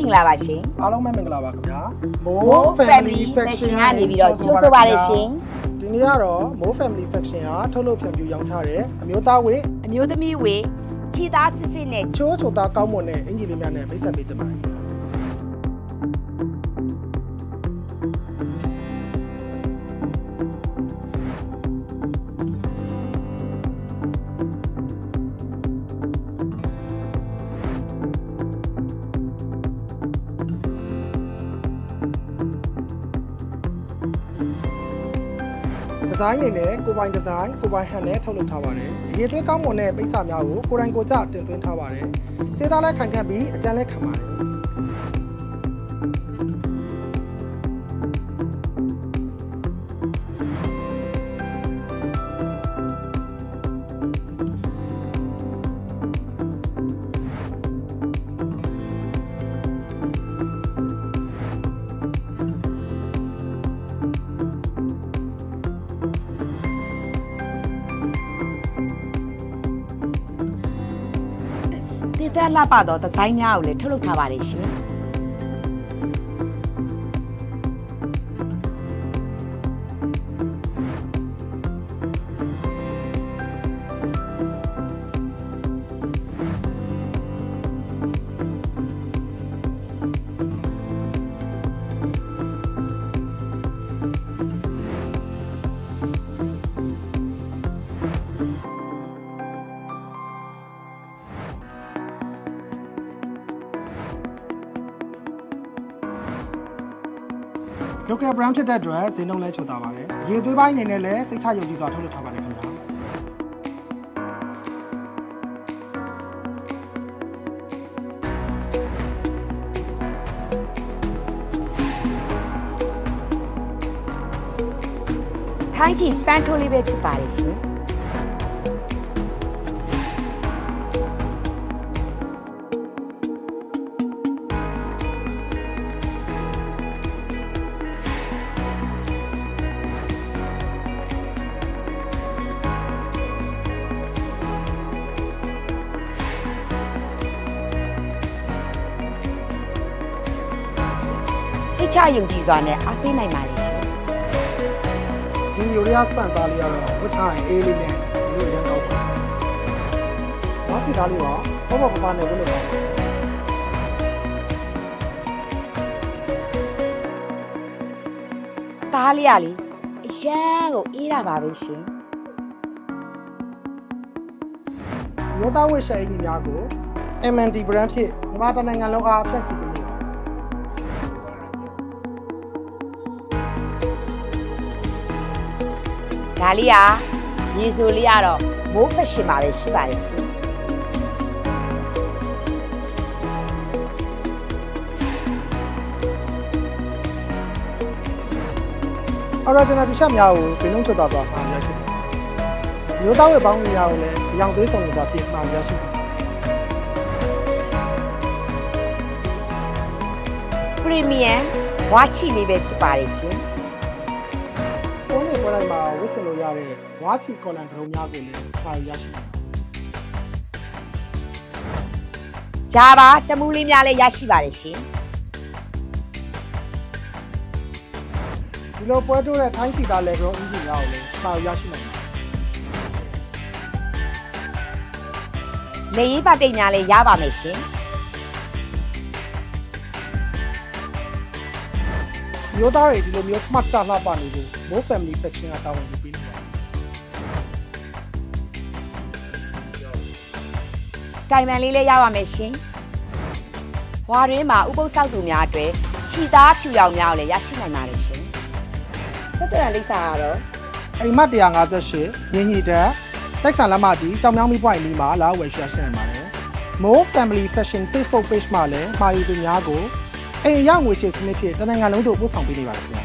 င်္ဂလာပါရှင် အားလုံးပဲမင်္ဂလာပါခင်ဗျာ Mo Family Faction ကနေပြီးတော့ကြိုးဆိုပါရရှင် ဒီနေ့ကတော့ Mo Family Faction ဟာထုတ်လုပ်ဖြန့်ဖြူးရောင်းချတဲ့အမျိုးသားဝေး အမျိုးသမီးဝေခြေသားစစ်စစ်နဲ့ ချိုးချိုသားကောင်းမွန်တဲ့အင်ဂျီလေးများနဲ့မိတ်ဆက်ပေးကြပါမယ်ဒီဇိုင်းနေနဲ့ကိုပိုင်ဒီဇိုင်းကိုပိုင်ဟန်နဲ့ထုတ်လုပ်ထားပါတယ်။ရေသွေးကောင်းမွန်တဲ့ပိတ်စာများကိုကိုယ်တိုင်ကိုယ်ကျတင်သွင်းထားပါတယ်။စေးသားလည်းခံခဲ့ပြီးအကြမ်းလည်းခံပါတယ်တည်သက်လှပသောဒီဇိုင်းများကိုလည်းထုတ်လုပ်ထားပါတယ်ရှင်local brand ဖြစ်တဲ့အတွက်ဈေးနှုန်းလည်းချိုသားပါတယ်။ရေသွေးပိုင်းအနေနဲ့လည်းစိတ်ချယုံကြည်စွာထုတ်လုပ်ထားပါတယ်ခင်ဗျာ။ထိုင်းချီပန်းထိုးလေးပဲဖြစ်ပါတယ်ရှင်ချယုံကြည်စွာနဲ့အားပေးနိုင်ပါလေရှင် ဒီယူရီးယားစပန်သားလေးကတော့ဝတ်ထားရင်အေးလေးနဲ့ဒီလိုရမ်းကောင်းပါတယ်။နောက်စီသားလေးတော့ပေါ့ပေါ့ပပနဲ့ဝတ်လို့ပါသားလေးရလေအရန်ကိုအေးတာပါပဲရှင် မျိုးသားဝတ်ရှယ်အင်ဂျီများကို MND brand ဖြင့်မြန်မာတိုင်းနိုင်ငံလုံးအားဖြန့်ချိပေးနေပါတယ်ဒါလေးကရေဆိုလေးကတော့မိုးဖက်ရှင်ပါပဲရှိပါတယ်ရှင် original t-shirt များကိုဈေးနှုန်းချိုသားစွာမှာရရှိတယ်။မျိုးသားဝတ်ပေါင်းများကိုလည်းအယောင်သွေးဆောင်စွာပြင်မှာရရှိတယ် ပရီမီယံဝါချီလေးပဲဖြစ်ပါတယ်ရှင် ။ကိုယ်နဲ့ကိုယ်လိုက်မှာဝတ်ဆင်လို့ရတဲ့ဝါချီကော်လန်ကရုံများကိုလည်းမှာရရှိတယ် ဂျာပါတမူးလေးများလည်းရရှိပါတယ်ရှင် ။ဒီလိုပွဲတိုးတဲ့ထိုင်းစီသားလည်းကတော့အင်ဂျီများကိုလည်းမှာရရှိနိုင်တယ် လေရေးပါတိတ်များလည်းရပါမယ်ရှင် မျိုးသားတွေဒီလိုမျိုး smart ချလှပနေလို့ Mo Family Faction ကတာဝန်ယူပေးနေပါတယ် စတိုင်မန်လေးလည်းရပါမယ်ရှင်ဝါရင်းမှာဥပုသ်ဆောက်သူများအတွက်ခြိသားဖြူရောင်များကိုလည်းရရှိနိုင်ပါတယ်ရှင်ဆက်သွယ်ရန်လိပ်စာကတော့ အိမ်မက်158မြင်းကြီးတက်တိုက်ဆန်လမ်းမကြီးကြောင်မြောင်းမီပွိုင်လီမှာလာဝယ်ရှာရှင်းနိုင်ပါတယ် Mo Family Fashion Facebook page မှာလည်းမှာယူသူများကိုအိမ်အရောက်ငွေချေစနစ်ဖြင့်တနင်္ဂနွေလုံးသို့ပို့ဆောင်ပေးနေပါတယ်ခင်ဗျာ